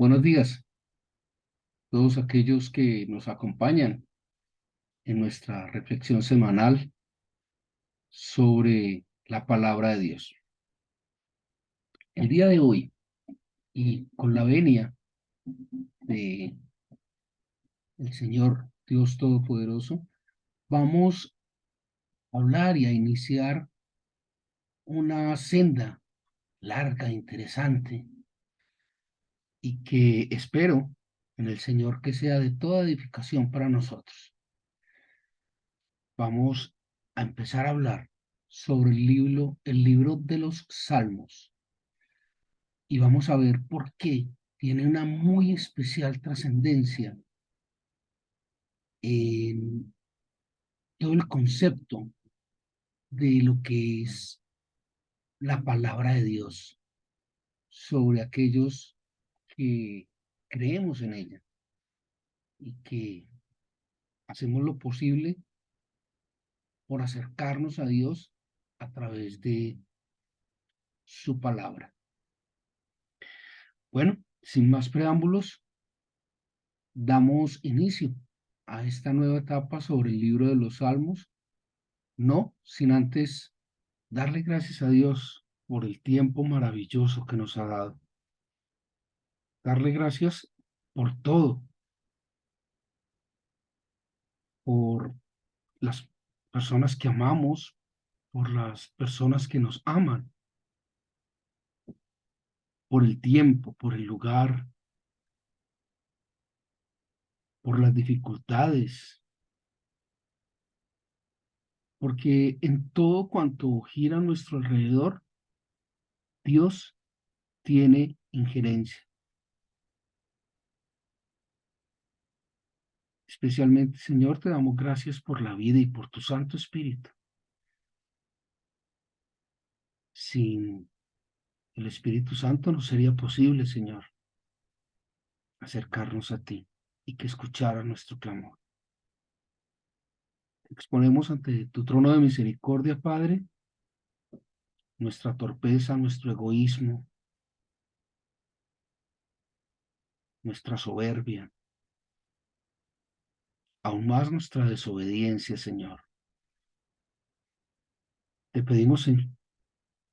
Buenos días, todos aquellos que nos acompañan en nuestra reflexión semanal sobre la palabra de Dios. El día de hoy, y con la venia de el Señor Dios Todopoderoso, vamos a hablar y a iniciar una senda larga, interesante, y que espero en el Señor que sea de toda edificación para nosotros. Vamos a empezar a hablar sobre el libro de los Salmos y vamos a ver por qué tiene una muy especial trascendencia en todo el concepto de lo que es la palabra de Dios sobre aquellos que creemos en ella y que hacemos lo posible por acercarnos a Dios a través de su palabra. Bueno, sin más preámbulos, damos inicio a esta nueva etapa sobre el libro de los Salmos, no sin antes darle gracias a Dios por el tiempo maravilloso que nos ha dado. Darle gracias por todo, por las personas que amamos, por las personas que nos aman, por el tiempo, por el lugar, por las dificultades, porque en todo cuanto gira a nuestro alrededor, Dios tiene injerencia. Especialmente, Señor, te damos gracias por la vida y por tu Santo Espíritu. Sin el Espíritu Santo no sería posible, Señor, acercarnos a ti y que escuchara nuestro clamor. Exponemos ante tu trono de misericordia, Padre, nuestra torpeza, nuestro egoísmo, nuestra soberbia, aún más nuestra desobediencia, Señor. Te pedimos, Señor,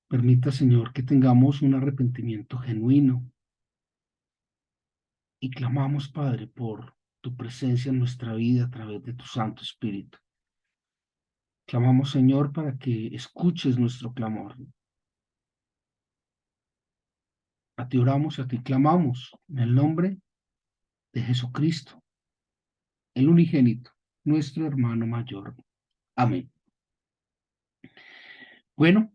permita, Señor, que tengamos un arrepentimiento genuino y clamamos, Padre, por tu presencia en nuestra vida a través de tu Santo Espíritu. Clamamos, Señor, para que escuches nuestro clamor. A ti oramos, a ti clamamos, en el nombre de Jesucristo, el unigénito, nuestro hermano mayor. Amén. Bueno,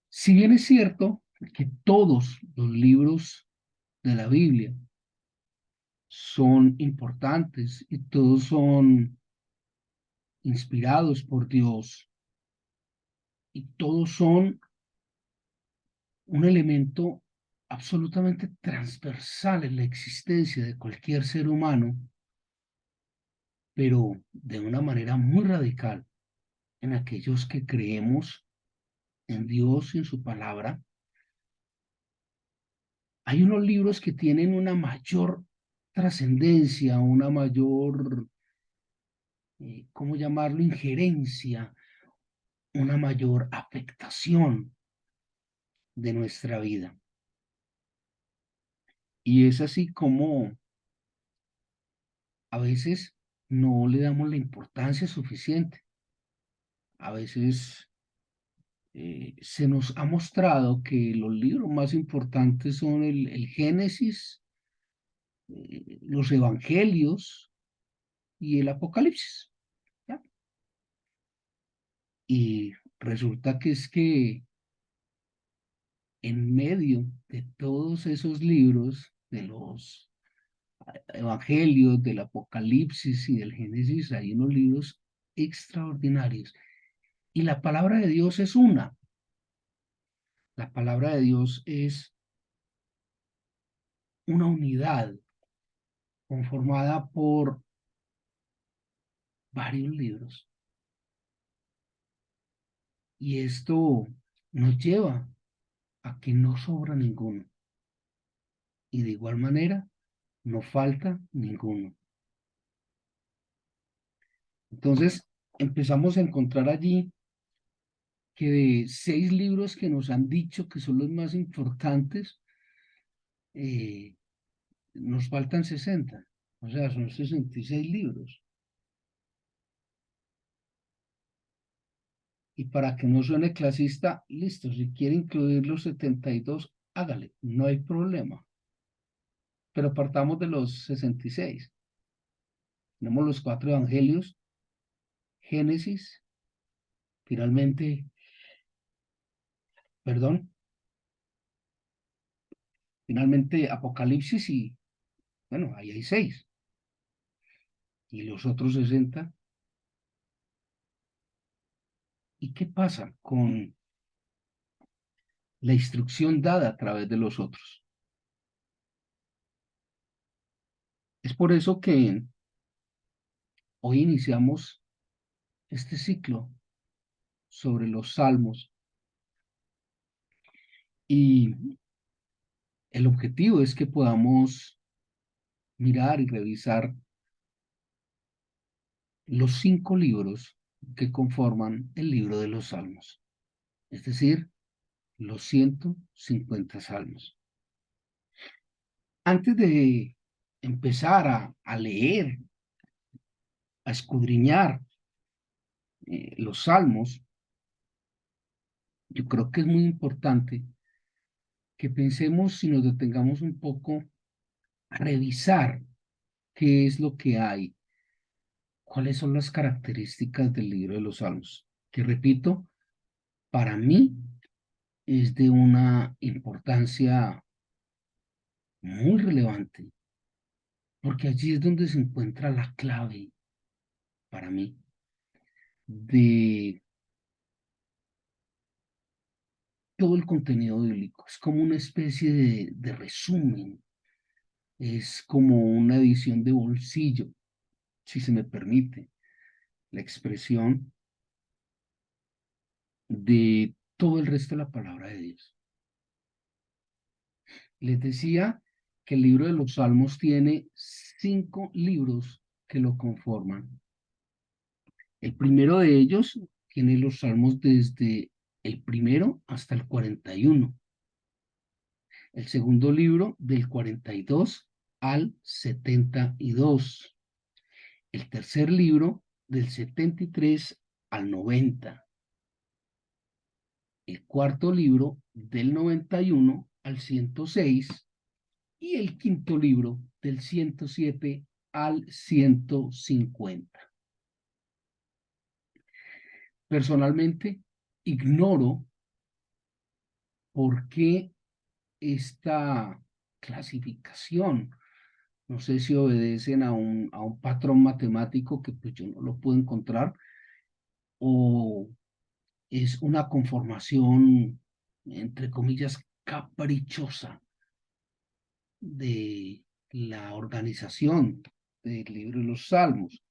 si bien es cierto que todos los libros de la Biblia son importantes y todos son inspirados por Dios y todos son un elemento absolutamente transversal en la existencia de cualquier ser humano, pero de una manera muy radical en aquellos que creemos en Dios y en su palabra. Hay unos libros que tienen una mayor trascendencia, una mayor, ¿cómo llamarlo?, injerencia, una mayor afectación de nuestra vida. Y es así como a veces no le damos la importancia suficiente. A veces se nos ha mostrado que los libros más importantes son el Génesis, los Evangelios y el Apocalipsis, ¿ya? Y resulta que es que en medio de todos esos libros, de los Evangelios, del Apocalipsis y del Génesis, hay unos libros extraordinarios. Y la palabra de Dios es una. La palabra de Dios es una unidad conformada por varios libros. Y esto nos lleva a que no sobra ninguno. Y de igual manera, no falta ninguno. Entonces, empezamos a encontrar allí que de 6 libros que nos han dicho que son los más importantes, eh, nos faltan 60. O sea, son 66 libros. Y para que no suene clasista, listo, si quiere incluir los 72, hágale, no hay problema. Pero partamos de los 66. Tenemos los 4 evangelios, Génesis, finalmente, perdón, finalmente Apocalipsis y, bueno, ahí hay 6. Y los otros 60. ¿Y qué pasa con la instrucción dada a través de los otros? Es por eso que hoy iniciamos este ciclo sobre los salmos y el objetivo es que podamos mirar y revisar los 5 libros que conforman el libro de los salmos, es decir, los 150 salmos. Antes de empezar a leer, a escudriñar los salmos, yo creo que es muy importante que pensemos y nos detengamos un poco a revisar qué es lo que hay, cuáles son las características del libro de los salmos, que repito, para mí es de una importancia muy relevante, porque allí es donde se encuentra la clave para mí de todo el contenido bíblico. Es como una especie de resumen, es como una edición de bolsillo, si se me permite la expresión, de todo el resto de la palabra de Dios. Les decía que el libro de los Salmos tiene 5 libros que lo conforman. El primero de ellos tiene los Salmos desde el primero hasta el 41. El segundo libro del 42 al 72. El tercer libro del 73 al 90. El cuarto libro del 91 al 106 y el quinto libro del 107 al 150. Personalmente, ignoro por qué esta clasificación. No sé si obedecen a un patrón matemático que pues yo no lo puedo encontrar, o es una conformación, entre comillas, caprichosa de la organización del libro de los Salmos.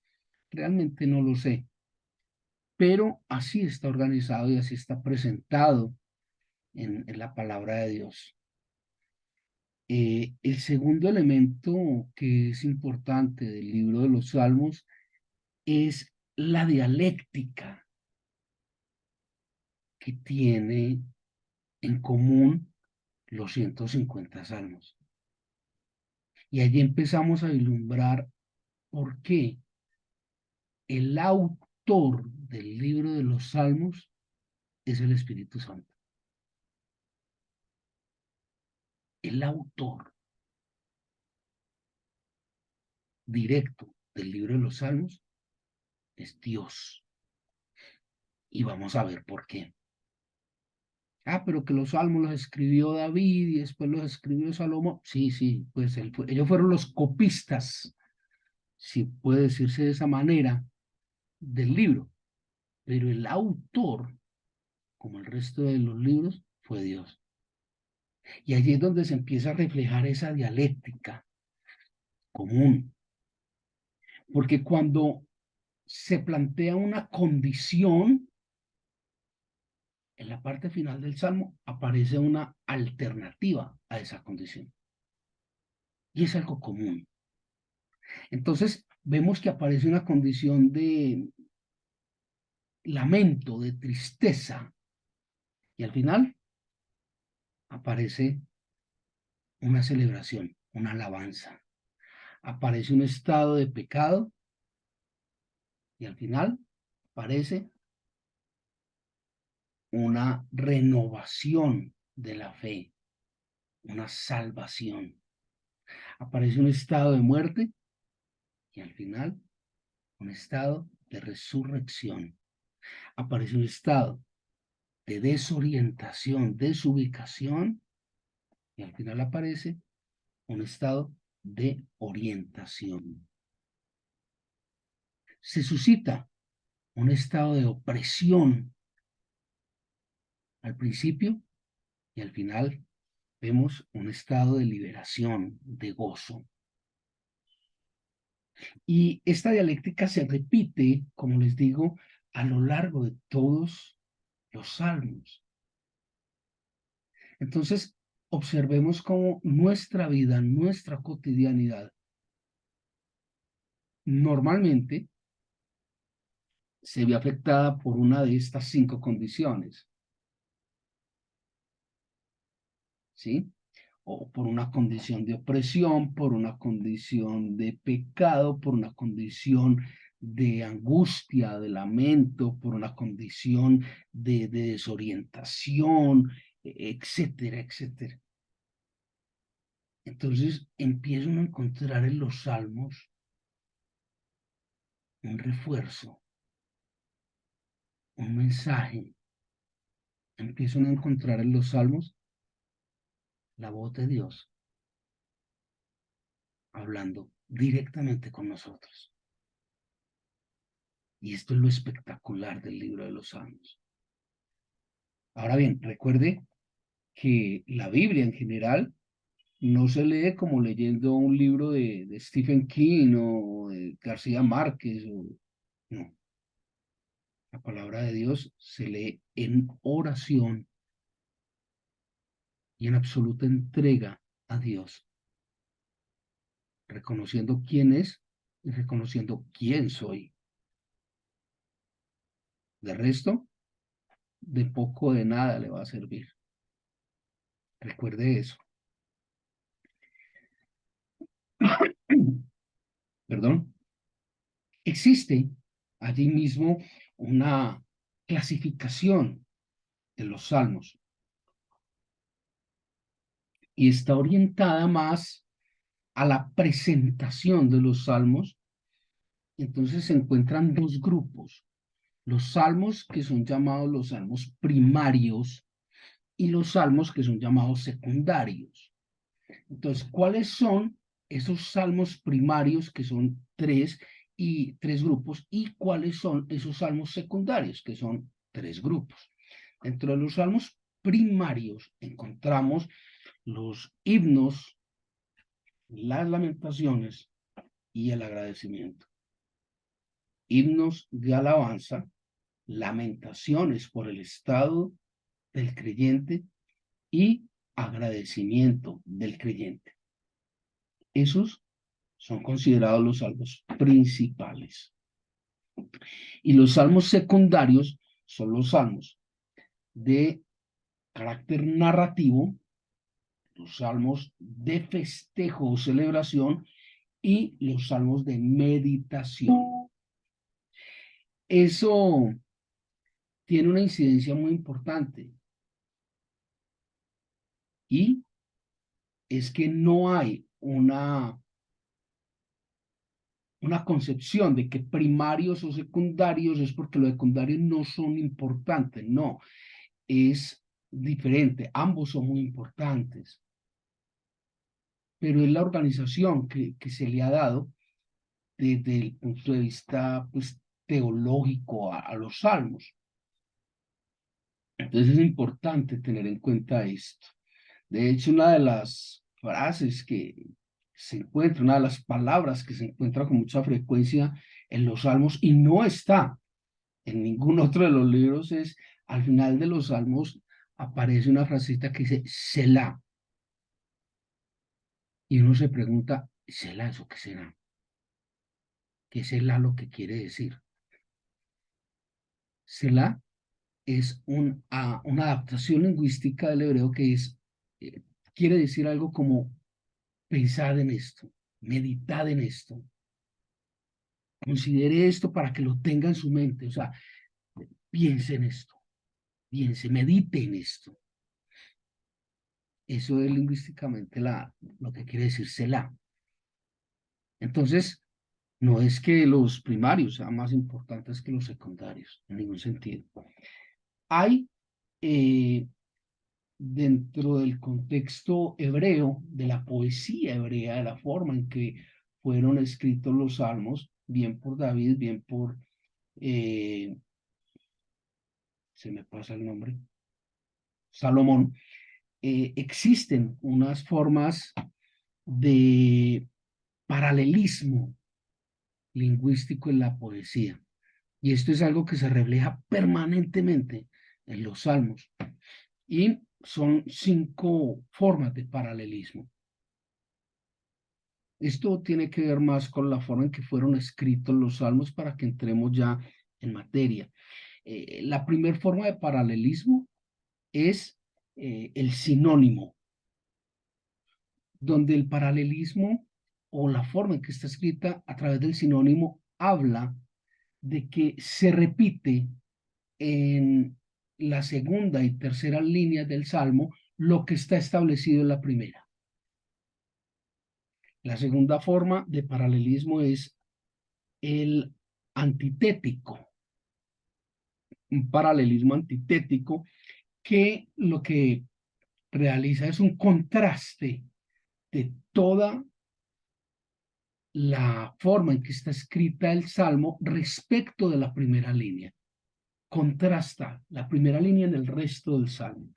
Realmente no lo sé, pero así está organizado y así está presentado en la palabra de Dios. El segundo elemento que es importante del libro de los Salmos es la dialéctica que tiene en común los 150 salmos. Y allí empezamos a vislumbrar por qué el autor del libro de los salmos es el Espíritu Santo. El autor directo del libro de los salmos es Dios. Y vamos a ver por qué. Pero que los salmos los escribió David y después los escribió Salomón. Sí, sí, pues ellos fueron los copistas, si puede decirse de esa manera, del libro. Pero el autor, como el resto de los libros, fue Dios. Y allí es donde se empieza a reflejar esa dialéctica común. Porque cuando se plantea una condición, en la parte final del Salmo aparece una alternativa a esa condición. y es algo común. Entonces, vemos que aparece una condición de lamento, de tristeza, y al final aparece una celebración, una alabanza. Aparece un estado de pecado y al final aparece una renovación de la fe, una salvación. Aparece un estado de muerte y al final un estado de resurrección. Aparece un estado de desorientación, desubicación y al final aparece un estado de orientación. Se suscita un estado de opresión al principio y al final vemos un estado de liberación, de gozo. Y esta dialéctica se repite, como les digo, a lo largo de todos los salmos. Entonces, observemos cómo nuestra vida, nuestra cotidianidad, normalmente se ve afectada por una de estas 5 condiciones, ¿sí? O por una condición de opresión, por una condición de pecado, por una condición de angustia, de lamento, por una condición de desorientación, etcétera, etcétera. Entonces empiezo a encontrar en los salmos un refuerzo, un mensaje. Empiezo a encontrar en los salmos la voz de Dios hablando directamente con nosotros. Y esto es lo espectacular del libro de los salmos. Ahora bien, recuerde que la Biblia en general no se lee como leyendo un libro de Stephen King o de García Márquez. No, la palabra de Dios se lee en oración y en absoluta entrega a Dios, reconociendo quién es y reconociendo quién soy. De resto, de poco o de nada le va a servir. Recuerde eso. Perdón. Existe allí mismo una clasificación de los salmos y está orientada más a la presentación de los salmos. Entonces se encuentran 2 grupos, los salmos que son llamados los salmos primarios y los salmos que son llamados secundarios. Entonces, ¿cuáles son esos salmos primarios que son 3 grupos y cuáles son esos salmos secundarios que son 3 grupos? Dentro de los salmos primarios encontramos los himnos, las lamentaciones y el agradecimiento. Himnos de alabanza, lamentaciones por el estado del creyente y agradecimiento del creyente. Esos son considerados los salmos principales. Y los salmos secundarios son los salmos de carácter narrativo, los salmos de festejo o celebración y los salmos de meditación. Eso tiene una incidencia muy importante y es que no hay una concepción de que primarios o secundarios es porque los secundarios no son importantes, no, es diferente, ambos son muy importantes, pero es la organización que se le ha dado desde el punto de vista pues, teológico a los salmos. Entonces es importante tener en cuenta esto. De hecho, una de las frases que se encuentra, una de las palabras que se encuentra con mucha frecuencia en los salmos y no está en ningún otro de los libros es, al final de los salmos aparece una frasita que dice Selah. Y uno se pregunta, ¿Selah eso qué será? ¿Qué Selah lo que quiere decir? Selah es una adaptación lingüística del hebreo que eh, quiere decir algo como pensad en esto, meditad en esto, considere esto para que lo tenga en su mente, o sea, piense en esto, piense, medite en esto. Eso es lingüísticamente lo que quiere decir Selah. Entonces, no es que los primarios sean más importantes que los secundarios, en ningún sentido. Hay eh, dentro del contexto hebreo, de la poesía hebrea, de la forma en que fueron escritos los salmos, bien por David, bien por, eh, se me pasa el nombre, Salomón, existen unas formas de paralelismo lingüístico en la poesía. Y esto es algo que se refleja permanentemente en los salmos. Y son 5 formas de paralelismo. Esto tiene que ver más con la forma en que fueron escritos los salmos para que entremos ya en materia. La primera forma de paralelismo es el sinónimo, donde el paralelismo o la forma en que está escrita a través del sinónimo habla de que se repite en la segunda y tercera línea del salmo lo que está establecido en la primera. La segunda forma de paralelismo es el antitético, un paralelismo antitético que lo que realiza es un contraste de toda la forma en que está escrita el salmo respecto de la primera línea. Contrasta la primera línea en el resto del salmo.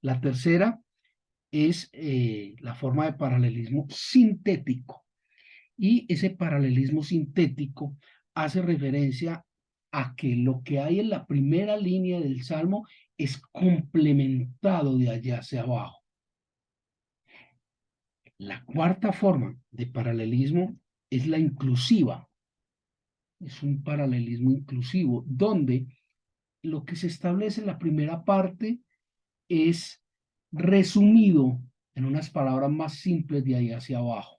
La tercera es la forma de paralelismo sintético. Y ese paralelismo sintético hace referencia a que lo que hay en la primera línea del salmo es complementado de allá hacia abajo. La cuarta forma de paralelismo es la inclusiva. Es un paralelismo inclusivo, donde lo que se establece en la primera parte es resumido en unas palabras más simples de ahí hacia abajo.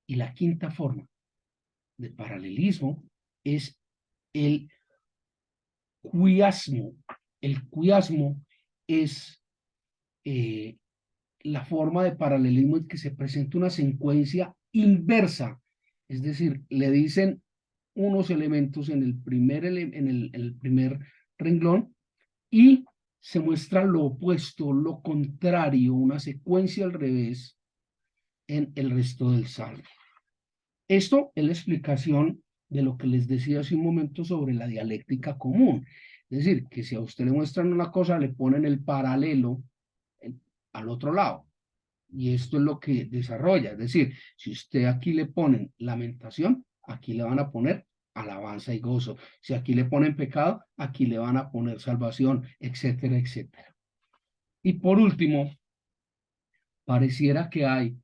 Y la quinta forma de paralelismo es el quiasmo. El quiasmo es eh, la forma de paralelismo en que se presenta una secuencia inversa, es decir, le dicen unos elementos en el primer renglón y se muestra lo opuesto, lo contrario, una secuencia al revés en el resto del salmo. Esto es la explicación de lo que les decía hace un momento sobre la dialéctica común. Es decir, que si a usted le muestran una cosa, le ponen el paralelo al otro lado. Y esto es lo que desarrolla. Es decir, si usted aquí le ponen lamentación, aquí le van a poner alabanza y gozo. Si aquí le ponen pecado, aquí le van a poner salvación, etcétera, etcétera. Y por último, pareciera que hay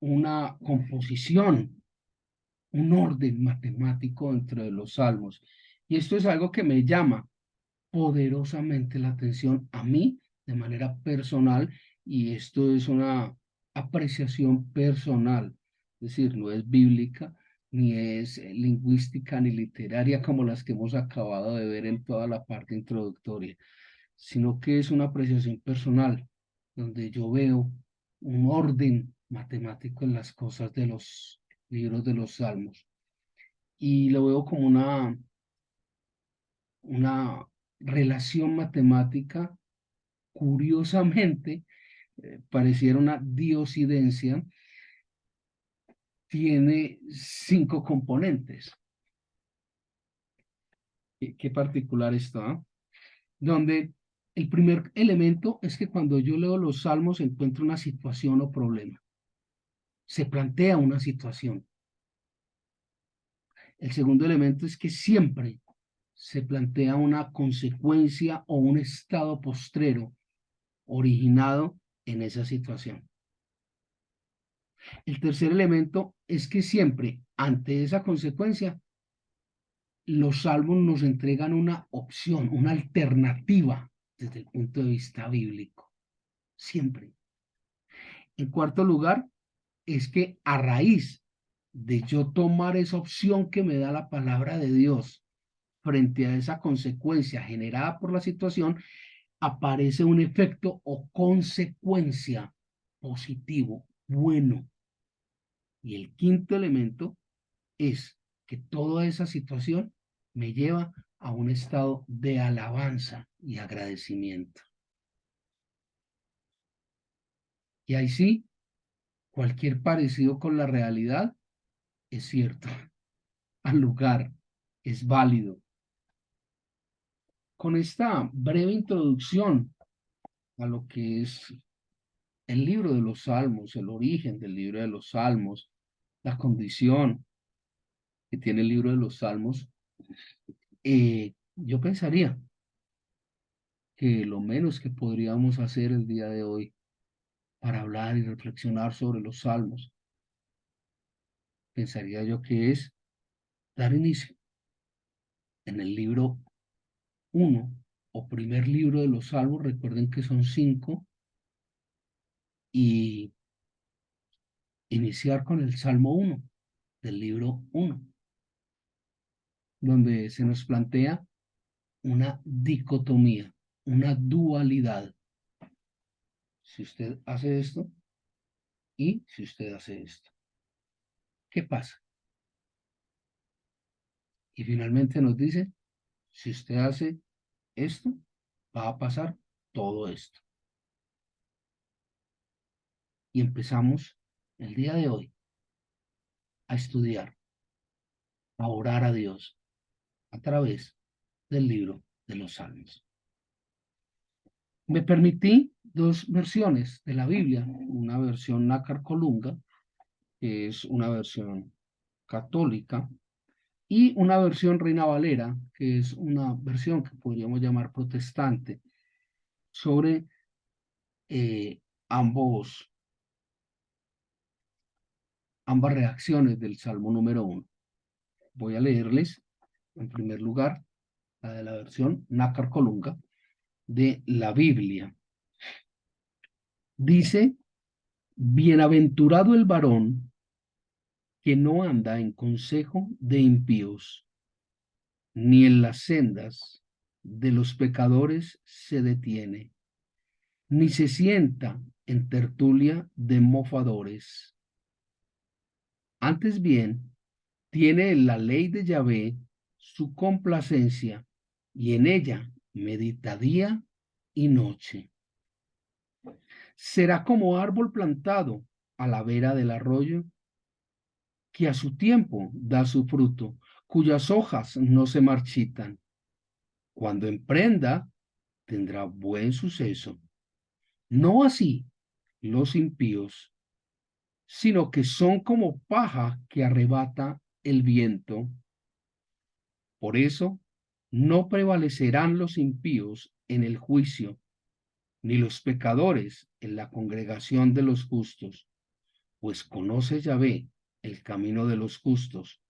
una composición, un orden matemático entre los salmos. Y esto es algo que me llama poderosamente la atención a mí de manera personal y esto es una apreciación personal, es decir, no es bíblica, ni es lingüística, ni literaria como las que hemos acabado de ver en toda la parte introductoria, sino que es una apreciación personal, donde yo veo un orden matemático en las cosas de los libros de los salmos y lo veo como una relación matemática, curiosamente, pareciera una diosidencia, tiene 5 componentes. Qué particular está, donde el primer elemento es que cuando yo leo los salmos encuentro una situación o problema. Se plantea una situación. El segundo elemento es que siempre se plantea una consecuencia o un estado postrero originado en esa situación. El tercer elemento es que siempre ante esa consecuencia, los salmos nos entregan una opción, una alternativa desde el punto de vista bíblico. Siempre. En cuarto lugar, es que a raíz de yo tomar esa opción que me da la palabra de Dios frente a esa consecuencia generada por la situación, aparece un efecto o consecuencia positivo, bueno. Y el quinto elemento es que toda esa situación me lleva a un estado de alabanza y agradecimiento. Y ahí sí, cualquier parecido con la realidad es cierto, al lugar, es válido. Con esta breve introducción a lo que es el libro de los Salmos, el origen del libro de los Salmos, la condición que tiene el libro de los Salmos, yo pensaría que lo menos que podríamos hacer el día de hoy para hablar y reflexionar sobre los Salmos, pensaría yo que es dar inicio en el libro uno o primer libro de los Salmos, recuerden que son 5, y iniciar con el Salmo 1 del libro 1, donde se nos plantea una dicotomía, una dualidad. Si usted hace esto y si usted hace esto, ¿qué pasa? Y finalmente nos dice, si usted hace esto, va a pasar todo esto. Y empezamos el día de hoy a estudiar, a orar a Dios a través del libro de los Salmos. Me permití dos versiones de la Biblia, una versión Nácar Colunga, que es una versión católica, y una versión Reina Valera, que es una versión que podríamos llamar protestante, sobre eh, ambos, ambas reacciones del Salmo número 1. Voy a leerles, en primer lugar, la de la versión Nácar Colunga de la Biblia. Dice, bienaventurado el varón que no anda en consejo de impíos, ni en las sendas de los pecadores se detiene, ni se sienta en tertulia de mofadores. Antes bien, tiene en la ley de Yahvé su complacencia, y en ella medita día y noche. Será como árbol plantado a la vera del arroyo, que a su tiempo da su fruto, cuyas hojas no se marchitan. Cuando emprenda, tendrá buen suceso. No así los impíos, sino que son como paja que arrebata el viento. Por eso, no prevalecerán los impíos en el juicio, ni los pecadores en la congregación de los justos, pues conoce Yahvé el camino de los justos,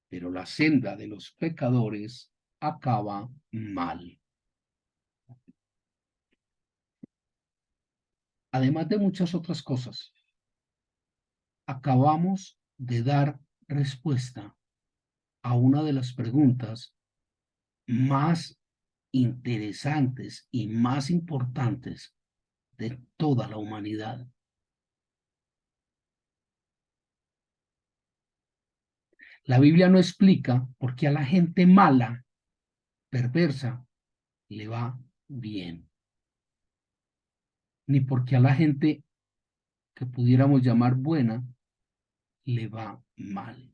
pero la senda de los pecadores acaba mal. Además de muchas otras cosas, acabamos de dar respuesta a una de las preguntas más interesantes y más importantes de toda la humanidad. La Biblia no explica por qué a la gente mala, perversa, le va bien, ni por qué a la gente que pudiéramos llamar buena le va mal.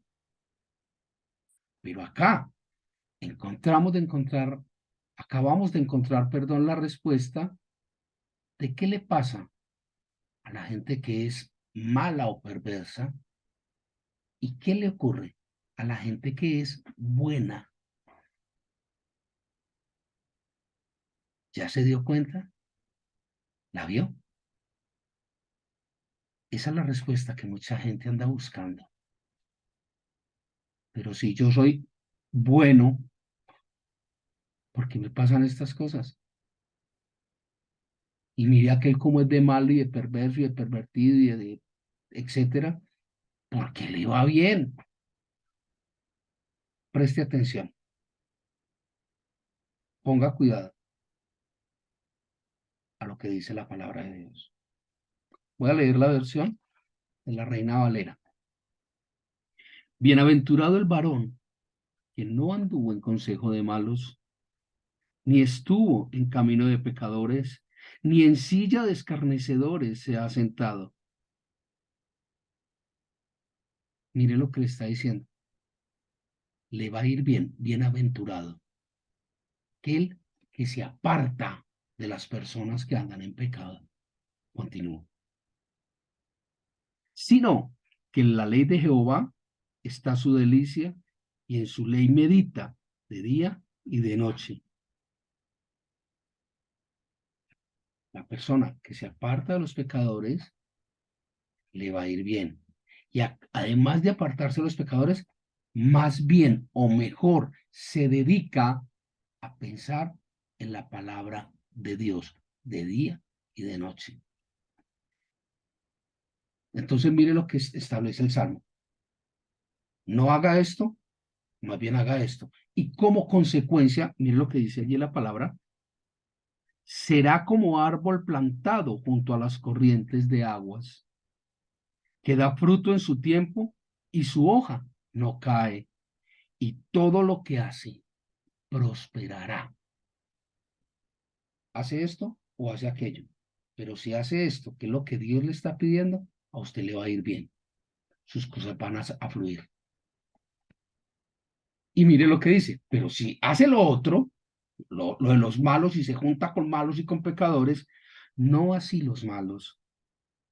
Pero acá acabamos de encontrar, perdón, la respuesta de qué le pasa a la gente que es mala o perversa y qué le ocurre a la gente que es buena. ¿Ya se dio cuenta? ¿La vio? Esa es la respuesta que mucha gente anda buscando. Pero si yo soy bueno, ¿por qué me pasan estas cosas? Y mire aquel como es de malo y de perverso y de pervertido y de etcétera, porque le va bien. Preste atención, ponga cuidado a lo que dice la palabra de Dios. Voy a leer la versión de la Reina Valera. Bienaventurado el varón que no anduvo en consejo de malos, ni estuvo en camino de pecadores, ni en silla de escarnecedores se ha sentado. Mire lo que le está diciendo. Le va a ir bien, bienaventurado. Aquel que se aparta de las personas que andan en pecado. Continúo. Sino que en la ley de Jehová está su delicia y en su ley medita de día y de noche. La persona que se aparta de los pecadores le va a ir bien. Y además de apartarse de los pecadores, más bien o mejor se dedica a pensar en la palabra de Dios de día y de noche. Entonces mire lo que establece el Salmo. No haga esto, más bien haga esto. Y como consecuencia, mire lo que dice allí la palabra, será como árbol plantado junto a las corrientes de aguas, que da fruto en su tiempo y su hoja no cae, y todo lo que hace prosperará. Hace esto o hace aquello, pero si hace esto, que es lo que Dios le está pidiendo, a usted le va a ir bien, sus cosas van a fluir. Y mire lo que dice, pero si hace lo otro, lo de los malos y se junta con malos y con pecadores, no así los malos,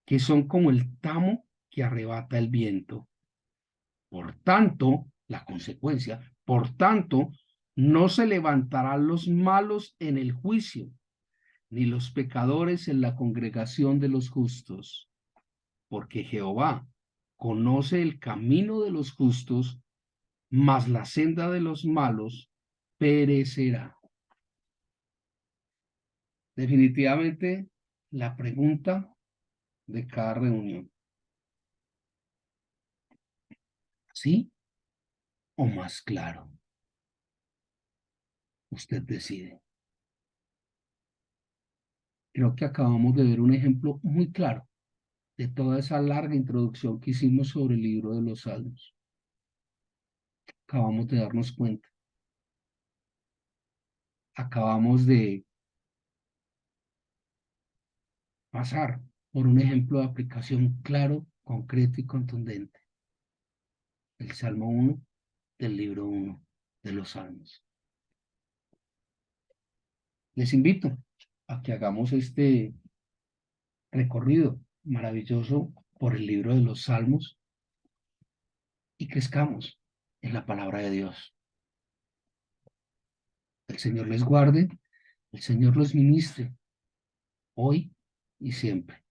que son como el tamo que arrebata el viento. Por tanto, la consecuencia, por tanto, no se levantarán los malos en el juicio, ni los pecadores en la congregación de los justos, porque Jehová conoce el camino de los justos, mas la senda de los malos perecerá. Definitivamente, la pregunta de cada reunión, ¿sí o más claro? Usted decide. Creo que acabamos de ver un ejemplo muy claro de toda esa larga introducción que hicimos sobre el libro de los Salmos. Acabamos de darnos cuenta. Acabamos de pasar por un ejemplo de aplicación claro, concreto y contundente. El Salmo 1 del libro 1 de los Salmos. Les invito a que hagamos este recorrido maravilloso por el libro de los Salmos y crezcamos en la palabra de Dios. El Señor les guarde, el Señor los ministre, hoy y siempre.